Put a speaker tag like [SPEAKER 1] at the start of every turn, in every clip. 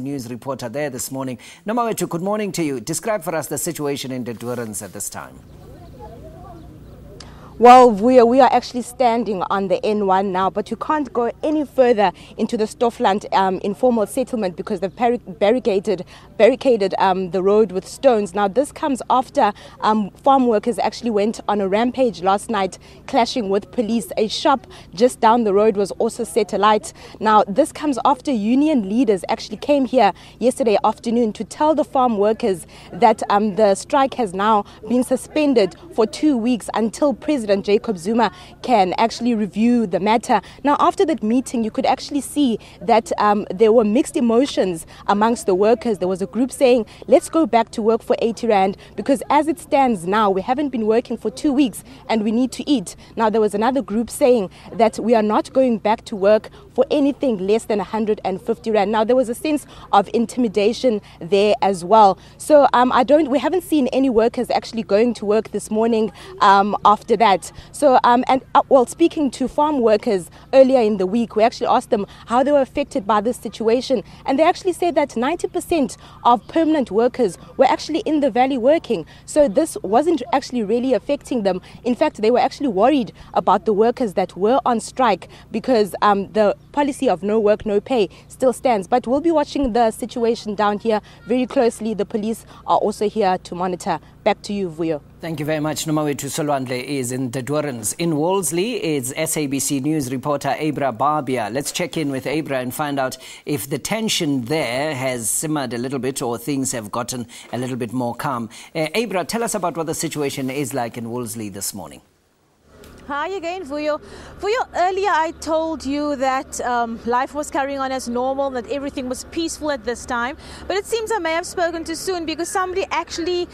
[SPEAKER 1] News reporter there this morning. Somawethu, good morning to you. Describe for us the situation in the Doorns at this time.
[SPEAKER 2] Well, we are actually standing on the N1 now, but you can't go any further into the Stoffland informal settlement because they've barricaded the road with stones. Now, this comes after farm workers actually went on a rampage last night, clashing with police. A shop just down the road was also set alight. Now, this comes after union leaders actually came here yesterday afternoon to tell the farm workers that the strike has now been suspended for 2 weeks until President Jacob Zuma can actually review the matter. Now, after that meeting, you could actually see that there were mixed emotions amongst the workers. There was a group saying, let's go back to work for 80 Rand because as it stands now, we haven't been working for 2 weeks and we need to eat. Now, there was another group saying that we are not going back to work for anything less than 150 Rand. Now, there was a sense of intimidation there as well. So we haven't seen any workers actually going to work this morning after that. So, speaking to farm workers earlier in the week, we actually asked them how they were affected by this situation. And they actually said that 90% of permanent workers were actually in the valley working. So this wasn't actually really affecting them. In fact, they were actually worried about the workers that were on strike because the policy of no work, no pay still stands. But we'll be watching the situation down here very closely. The police are also here to monitor. Back to you, Vuyo.
[SPEAKER 1] Thank you very much. Somawethu Lwandle is in the Doorns. In Wolseley is SABC News reporter Abra Barbia. Let's check in with Abra and find out if the tension there has simmered a little bit or things have gotten a little bit more calm. Abra, tell us about what the situation is like in Wolseley this morning.
[SPEAKER 3] Hi again, Vuyo. Vuyo, earlier I told you that life was carrying on as normal, that everything was peaceful at this time. But it seems I may have spoken too soon because somebody actually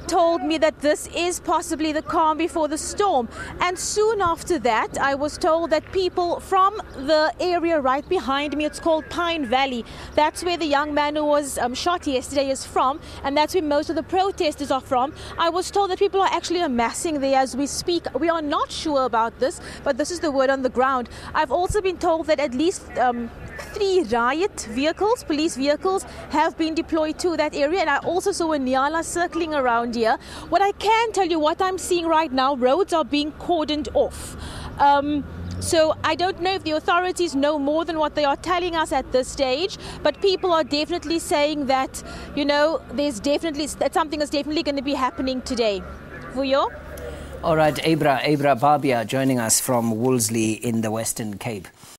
[SPEAKER 3] told me that this is possibly the calm before the storm. And soon after that, I was told that people from the area right behind me, it's called Pine Valley, that's where the young man who was shot yesterday is from, and that's where most of the protesters are from. I was told that people are actually amassing there as we speak. We are not sure about this, but this is the word on the ground. I've also been told that at least 3 riot vehicles, police vehicles, have been deployed to that area, and I also saw a Nyala circling around here. What I can tell you, what I'm seeing right now, roads are being cordoned off. So I don't know if the authorities know more than what they are telling us at this stage, but people are definitely saying that, you know, that something is definitely going to be happening today. Vuyo?
[SPEAKER 1] All right, Abra Barbia joining us from Wolseley in the Western Cape.